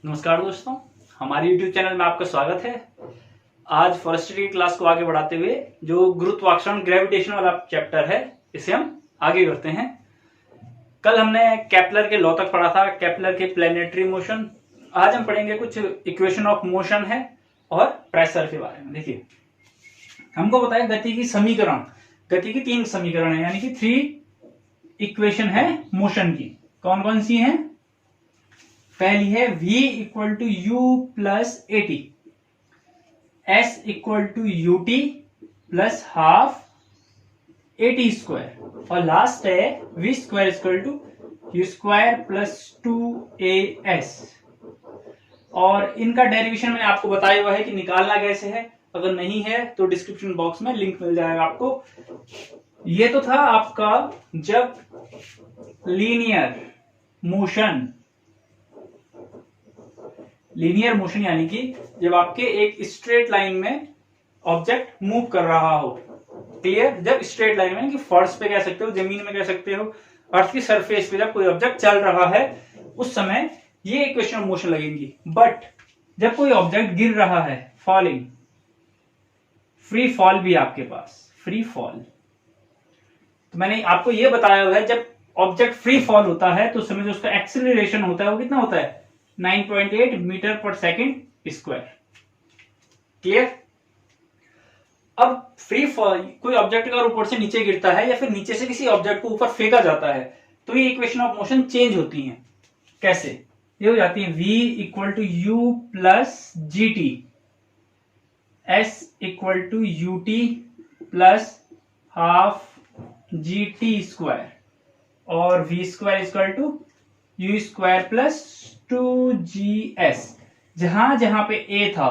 नमस्कार दोस्तों, हमारे YouTube चैनल में आपका स्वागत है। आज फॉरेस्ट्री क्लास को आगे बढ़ाते हुए जो गुरुत्वाकर्षण ग्रेविटेशन वाला चैप्टर है, इसे हम आगे करते हैं। कल हमने केपलर के लॉ तक पढ़ा था, केपलर के प्लेनेटरी मोशन। आज हम पढ़ेंगे कुछ इक्वेशन ऑफ मोशन है और प्रेशर के बारे में। देखिए, हमको बताया गति की समीकरण, गति की 3 समीकरण है, यानी कि 3 इक्वेशन है मोशन की। कौन कौन सी हैं? पहली है v equal to u plus a t, s equal to u t plus half a t square, और लास्ट है v square equal to u square plus 2as। और इनका डेरिवेशन मैंने आपको बताया हुआ है कि निकालना कैसे है। अगर नहीं है तो डिस्क्रिप्शन बॉक्स में लिंक मिल जाएगा आपको। ये तो था आपका जब लीनियर मोशन यानी कि जब आपके एक स्ट्रेट लाइन में ऑब्जेक्ट मूव कर रहा हो। क्लियर? जब स्ट्रेट लाइन में, कि फर्श पे कह सकते हो, जमीन में कह सकते हो, अर्थ की सरफेस पे जब कोई ऑब्जेक्ट चल रहा है, उस समय ये इक्वेशन ऑफ मोशन लगेंगी। बट जब कोई ऑब्जेक्ट गिर रहा है, फॉलिंग, फ्री फॉल भी आपके पास, फ्री फॉल, तो मैंने आपको यह बताया हुआ है जब ऑब्जेक्ट फ्री फॉल होता है तो उस समय जो उसका एक्सेलरेशन होता है वो कितना होता है? 9.8 मीटर पर सेकेंड स्क्वायर। क्लियर? अब फ्री फॉल, कोई ऑब्जेक्ट अगर ऊपर से नीचे गिरता है या फिर नीचे से किसी ऑब्जेक्ट को ऊपर फेंका जाता है तो ये इक्वेशन ऑफ मोशन चेंज होती हैं। कैसे? ये हो जाती है v equal to u plus g t, s equal to u t plus half g t square, और v square equal to u square plus 2gs। जहां जहां पे a था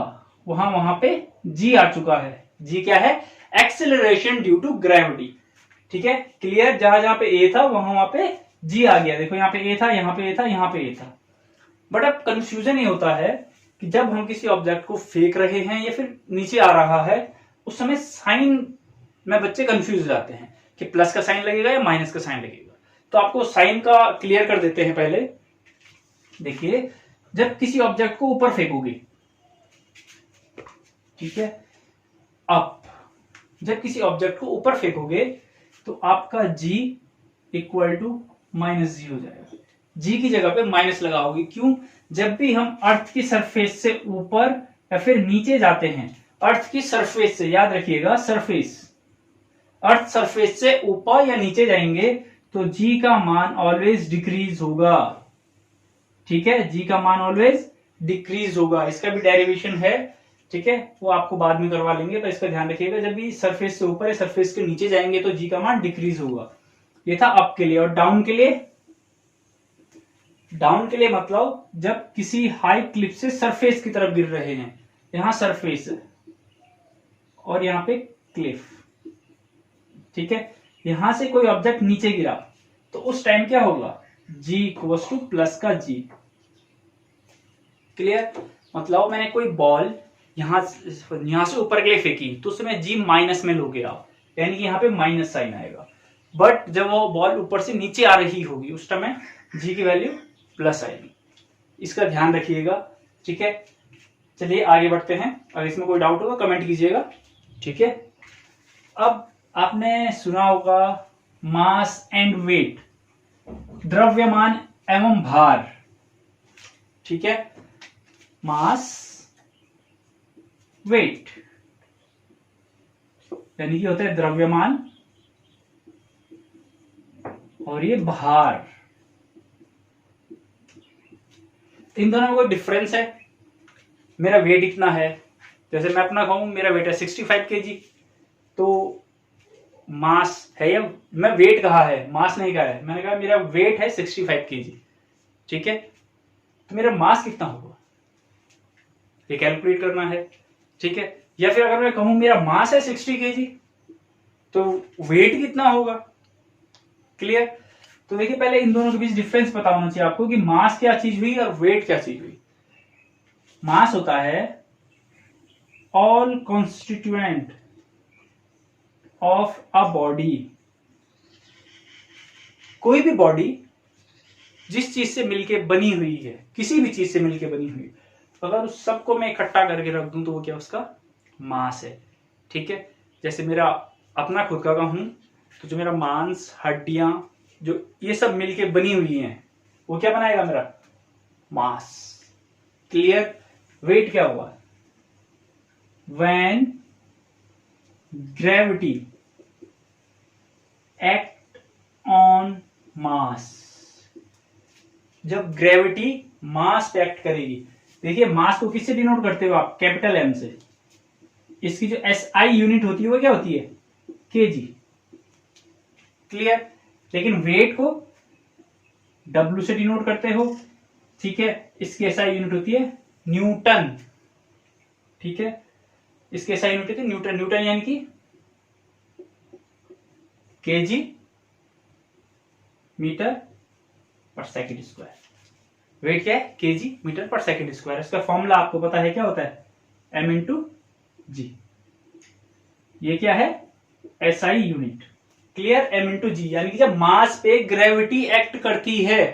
वहां पे g आ चुका है। g क्या है? Acceleration due to gravity. ठीक है? क्लियर? जहां जहां पे a था वहां पे g आ गया। देखो, यहाँ पे a था, यहाँ पे a था, यहाँ पे a था। बट अब कंफ्यूजन ये होता है कि जब हम किसी ऑब्जेक्ट को फेंक रहे हैं या फिर नीचे आ रहा है, उस समय साइन में बच्चे कंफ्यूज हो जाते हैं कि प्लस का साइन लगेगा या माइनस का साइन लगेगा। तो आपको साइन का क्लियर कर देते हैं पहले। देखिए, जब किसी ऑब्जेक्ट को ऊपर फेंकोगे, ठीक है, अप, जब किसी ऑब्जेक्ट को ऊपर फेंकोगे तो आपका g इक्वल टू माइनस जी हो जाएगा। g की जगह पे माइनस लगाओगे। क्यों? जब भी हम अर्थ की सरफेस से ऊपर या फिर नीचे जाते हैं, अर्थ की सरफेस से, याद रखिएगा, सरफेस, अर्थ सरफेस से ऊपर या नीचे जाएंगे तो g का मान ऑलवेज डिक्रीज होगा। ठीक है? g का मान ऑलवेज डिक्रीज होगा। इसका भी डेरिवेशन है, ठीक है, वो आपको बाद में करवा लेंगे, तो इसका ध्यान रखिएगा। जब भी सरफेस से ऊपर या सरफेस के नीचे जाएंगे तो g का मान डिक्रीज होगा। ये था अप के लिए। और डाउन के लिए, डाउन के लिए मतलब जब किसी हाई क्लिफ से सरफेस की तरफ गिर रहे हैं, यहां सरफेस और यहां पे क्लिफ, ठीक है, यहां से कोई ऑब्जेक्ट नीचे गिरा तो उस टाइम क्या होगा? g इक्वल्स टू प्लस का g। क्लियर? मतलब मैंने कोई बॉल यहां से ऊपर के लिए फेंकी तो उसमें g माइनस में लो गिरा, यानी कि यहाँ पे माइनस साइन आएगा। बट जब वो बॉल ऊपर से नीचे आ रही होगी उस टाइम g की वैल्यू प्लस आएगी। इसका ध्यान रखिएगा। ठीक है? चलिए आगे बढ़ते हैं। अगर इसमें कोई डाउट होगा कमेंट कीजिएगा। ठीक है? अब आपने सुना होगा मास एंड वेट, द्रव्यमान एवं भार। ठीक है? मास, वेट, यानी कि होता है द्रव्यमान और ये भार। इन दोनों में कोई डिफरेंस है? मेरा वेट इतना है, जैसे मैं अपना कहूं मेरा वेट है 65 kg, तो मास है, या मैं वेट कहा है, मास नहीं कहा है, मैंने कहा मेरा वेट है 65 kg। ठीक है? तो मेरा मास कितना होगा ये कैलकुलेट करना है। ठीक है? या फिर अगर मैं कहूं मेरा मास है 60 kg तो वेट कितना होगा? क्लियर? तो देखिए, पहले इन दोनों के बीच डिफरेंस पता होना चाहिए आपको कि मास क्या चीज हुई और वेट क्या चीज हुई। मास होता है all constituent of a body. कोई भी बॉडी जिस चीज से मिलके बनी हुई है, किसी भी चीज से मिलके बनी हुई है, अगर उस सबको मैं इकट्ठा करके रख दूं तो वो क्या, उसका मास है। ठीक है, जैसे मेरा अपना खुद का हूं, तो जो मेरा मांस, हड्डियां, जो ये सब मिलके बनी हुई हैं, वो क्या बनाएगा, मेरा मास। क्लियर। वेट क्या हुआ, व्हेन ग्रेविटी एक्ट ऑन मास, जब ग्रेविटी मास पे एक्ट करेगी। देखिए मास को किससे डिनोट करते हो आप, कैपिटल एम से। इसकी जो एसआई यूनिट होती है वो क्या होती है, केजी। क्लियर। लेकिन वेट को डब्ल्यू से डिनोट करते हो, ठीक है, इसकी एसआई यूनिट होती है न्यूटन। ठीक है, इसकी एसआई यूनिट होती है न्यूटन। न्यूटन यानी कि केजी मीटर पर सेकंड स्क्वायर। वेट क्या है, केजी मीटर पर सेकंड स्क्वायर। इसका फॉर्मूला आपको पता है, क्या होता है, एम इंटू जी। ये क्या है, SI unit. Clear. M into G, यानी कि जब मास पे ग्रेविटी एक्ट करती है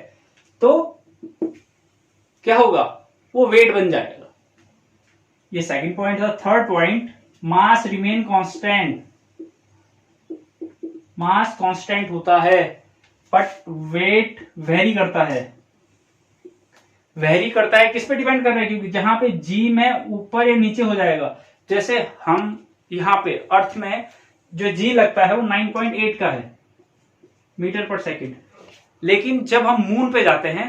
तो क्या होगा, वो वेट बन जाएगा। ये सेकंड पॉइंट था। थर्ड पॉइंट, मास रिमेन कांस्टेंट। मास कांस्टेंट होता है बट वेट वेरी करता है। वेरी करता है किस पे डिपेंड कर रहा है, क्योंकि जहां पे जी में ऊपर या नीचे हो जाएगा। जैसे हम यहां पे अर्थ में जो जी लगता है वो 9.8 का है मीटर पर सेकंड, लेकिन जब हम मून पे जाते हैं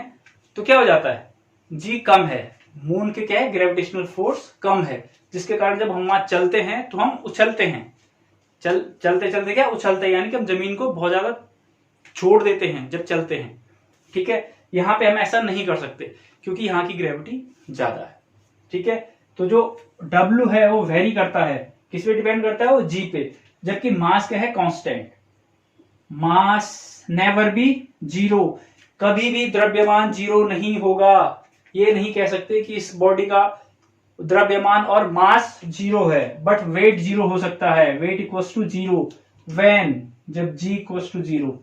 तो क्या हो जाता है, जी कम है। मून के क्या है, ग्रेविटेशनल फोर्स कम है, जिसके कारण जब हम वहां चलते हैं तो हम उछलते हैं। चलते चलते क्या उछलते हैं, यानी कि हम जमीन को बहुत ज्यादा छोड़ देते हैं जब चलते हैं। ठीक है, यहां पे हम ऐसा नहीं कर सकते क्योंकि यहां की ग्रेविटी ज्यादा है। ठीक है, तो जो W है वो वेरी करता है, किस पे डिपेंड करता है, वो जी पे। जबकि मास क्या है, constant. Mass never be zero, कभी भी द्रव्यमान जीरो नहीं होगा। ये नहीं कह सकते कि इस बॉडी का द्रव्यमान और मास जीरो है, बट वेट जीरो हो सकता है। Weight equals to zero when, जब जी इक्वल्स टू जीरो।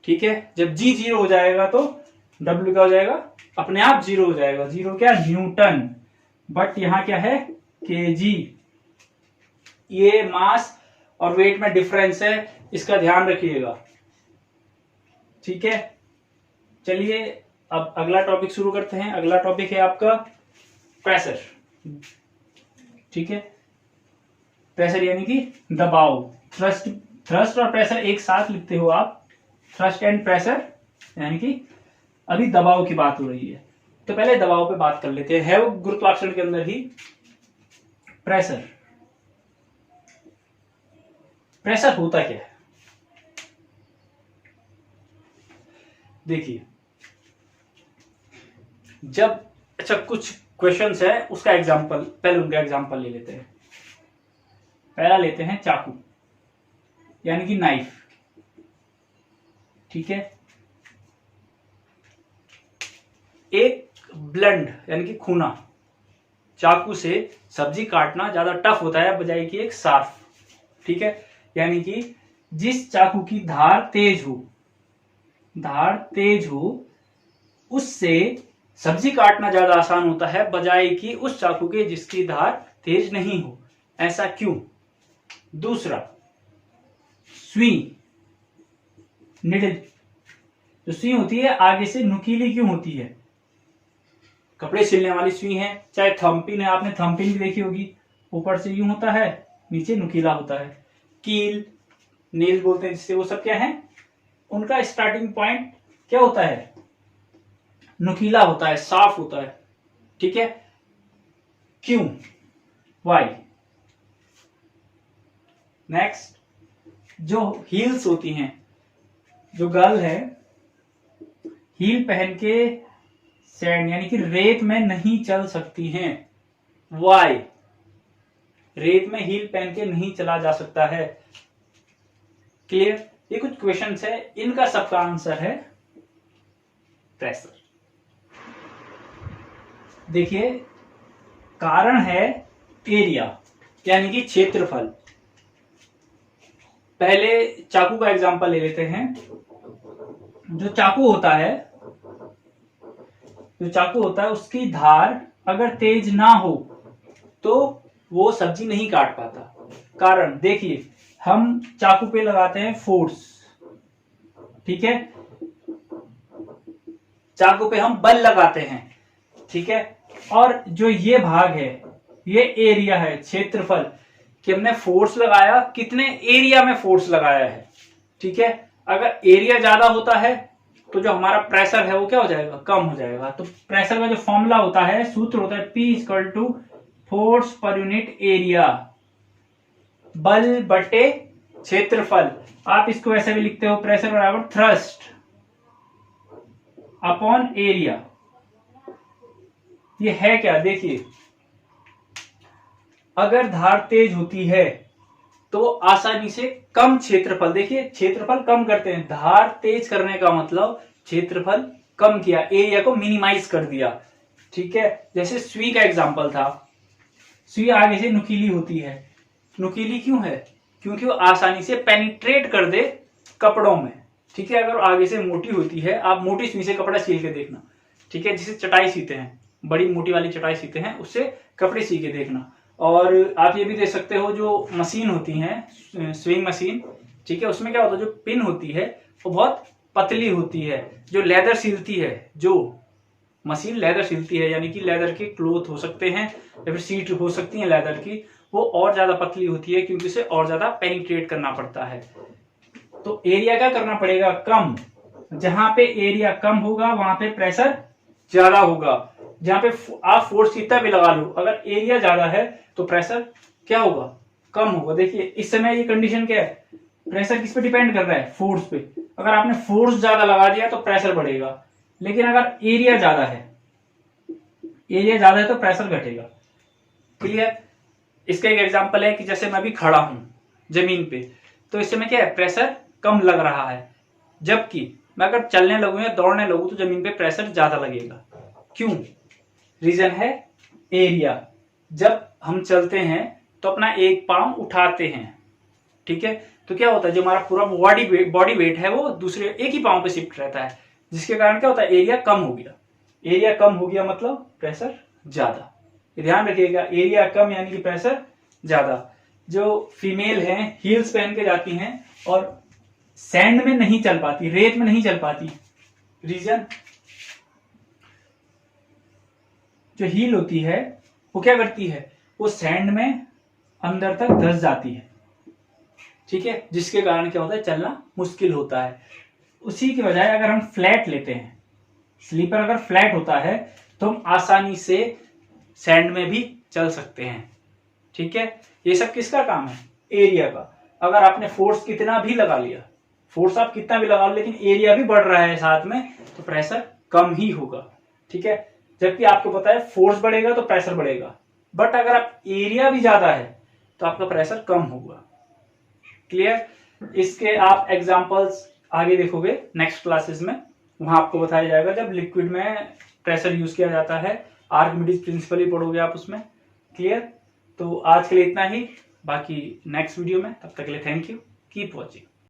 ठीक है, जब जी जीरो हो जाएगा तो डब्ल्यू क्या हो जाएगा, अपने आप जीरो हो जाएगा। जीरो क्या, न्यूटन। बट यहां क्या है, केजी। ये मास और वेट में डिफरेंस है, इसका ध्यान रखिएगा। ठीक है, चलिए अब अगला टॉपिक शुरू करते हैं। अगला टॉपिक है आपका प्रेशर। ठीक है, प्रेशर यानी कि दबाव। थ्रस्ट और प्रेशर एक साथ लिखते हो आप, थ्रस्ट एंड प्रेशर, यानी कि अभी दबाव की बात हो रही है। तो पहले दबाव पे बात कर लेते हैं। वो गुरुत्वाकर्षण के अंदर ही प्रेशर। प्रेशर होता क्या है, देखिए जब, अच्छा कुछ क्वेश्चंस है उसका एग्जांपल, पहले उनका एग्जांपल ले लेते हैं। पहला लेते हैं चाकू यानी कि नाइफ। ठीक है, एक ब्लंड यानी कि खूना चाकू से सब्जी काटना ज्यादा टफ होता है बजाय कि एक शार्प। ठीक है, यानी कि जिस चाकू की धार तेज हो उससे सब्जी काटना ज्यादा आसान होता है बजाय कि उस चाकू के जिसकी धार तेज नहीं हो। ऐसा क्यों। दूसरा, सुई, निडल, जो सुई होती है आगे से नुकीली क्यों होती है। कपड़े सिलने वाली सुई है, चाहे थंबपिन है, आपने थंबपिन भी देखी होगी, ऊपर से यूं होता है, नीचे नुकीला होता है। कील, नेल बोलते हैं जिससे, वो सब क्या है, उनका स्टार्टिंग पॉइंट क्या होता है, नुकीला होता है, साफ होता है। ठीक है, क्यों, वाई। नेक्स्ट, जो हील्स होती हैं, जो गर्ल है हील पहन के सैंड यानी कि रेत में नहीं चल सकती हैं। वाई, रेत में हील पहन के नहीं चला जा सकता है। क्लियर। ये कुछ क्वेश्चंस है, इनका सबका आंसर है प्रेशर। देखिए, कारण है एरिया यानी कि क्षेत्रफल। पहले चाकू का एग्जांपल ले लेते हैं। जो चाकू होता है उसकी धार अगर तेज ना हो तो वो सब्जी नहीं काट पाता। कारण देखिए, हम चाकू पे लगाते हैं फोर्स, ठीक है, चाकू पे हम बल लगाते हैं, ठीक है, और जो ये भाग है ये एरिया है, क्षेत्रफल, कि हमने फोर्स लगाया, कितने एरिया में फोर्स लगाया है, ठीक है। अगर एरिया ज्यादा होता है तो जो हमारा प्रेशर है वो क्या हो जाएगा, कम हो जाएगा। तो प्रेशर का जो फॉर्मूला होता है, सूत्र होता है, P equal to force per unit area, बल बटे क्षेत्रफल। आप इसको ऐसे भी लिखते हो, प्रेशर बराबर थ्रस्ट अपॉन एरिया। ये है क्या, देखिए, अगर धार तेज होती है तो आसानी से कम क्षेत्रफल, देखिए क्षेत्रफल कम करते हैं, धार तेज करने का मतलब क्षेत्रफल कम किया, एरिया को मिनिमाइज कर दिया, ठीक है। जैसे सुई का एग्जांपल था, सुई आगे से नुकीली होती है, नुकीली क्यों है, क्योंकि वो आसानी से पेनिट्रेट कर दे कपड़ों में, ठीक है। अगर आगे से मोटी होती है, आप मोटी सुई से कपड़ा सील के देखना, ठीक है, जिसे चटाई सीते हैं, बड़ी मोटी वाली चटाई सीते हैं, उससे कपड़े सी के देखना। और आप ये भी देख सकते हो, जो मशीन होती है, स्विंग मशीन, ठीक है, उसमें क्या होता है, जो पिन होती है वो बहुत पतली होती है। जो लेदर सिलती है, जो मशीन लेदर सिलती है, यानी कि लेदर के क्लोथ हो सकते हैं या फिर सीट हो सकती है लेदर की, वो और ज्यादा पतली होती है क्योंकि उसे और ज्यादा पेनिट्रेट करना पड़ता है। तो एरिया क्या करना पड़ेगा, कम। जहां पे एरिया कम होगा वहां पे प्रेशर ज्यादा होगा। जहां पे आप फोर्स कितना भी लगा लो, अगर एरिया ज्यादा है तो प्रेशर क्या होगा, कम होगा। देखिए इस समय ये कंडीशन क्या है, प्रेशर किस पे डिपेंड कर रहा है, फोर्स पे। अगर आपने फोर्स ज्यादा लगा दिया तो प्रेशर बढ़ेगा, लेकिन अगर एरिया ज्यादा है तो प्रेशर घटेगा। क्लियर। इसका एक एग्जांपल है कि जैसे मैं अभी खड़ा हूं जमीन पे, तो इस समय क्या है, प्रेशर कम लग रहा है, जबकि मैं अगर चलने लगूं या दौड़ने लगूं तो जमीन पे प्रेशर ज्यादा लगेगा। क्यों, रीजन है एरिया। जब हम चलते हैं तो अपना एक पांव उठाते हैं, ठीक है, तो क्या होता है, जो हमारा पूरा बॉडी वेट है वो दूसरे एक ही पांव पे शिफ्ट रहता है, जिसके कारण क्या होता है, एरिया कम हो गया। एरिया कम हो गया मतलब प्रेशर ज्यादा। ध्यान रखिएगा, एरिया कम यानी कि प्रेशर ज्यादा। जो फीमेल हैं हील्स पहन के जाती हैं और सैंड में नहीं चल पाती, रेत में नहीं चल पाती, रीजन, जो हील होती है वो क्या करती है, वो सैंड में अंदर तक धंस जाती है, ठीक है, जिसके कारण क्या होता है, चलना मुश्किल होता है। उसी की बजाय अगर हम फ्लैट लेते हैं, स्लीपर अगर फ्लैट होता है तो हम आसानी से सैंड में भी चल सकते हैं, ठीक है। ये सब किसका काम है, एरिया का। अगर आपने फोर्स कितना भी लगा लिया, फोर्स आप कितना भी लगा लो, लेकिन एरिया भी बढ़ रहा है साथ में, तो प्रेशर कम ही होगा, ठीक है। जबकि आपको पता है फोर्स बढ़ेगा तो प्रेशर बढ़ेगा, बट अगर आप एरिया भी ज्यादा है तो आपका प्रेशर कम होगा। क्लियर। इसके आप एग्जांपल्स आगे देखोगे नेक्स्ट क्लासेस में, वहां आपको बताया जाएगा जब लिक्विड में प्रेशर यूज किया जाता है, आर्किमिडीज प्रिंसिपल ही पढ़ोगे आप उसमें। क्लियर। तो आज के लिए इतना ही, बाकी नेक्स्ट वीडियो में, तब तक के लिए थैंक यू, कीप वॉचिंग।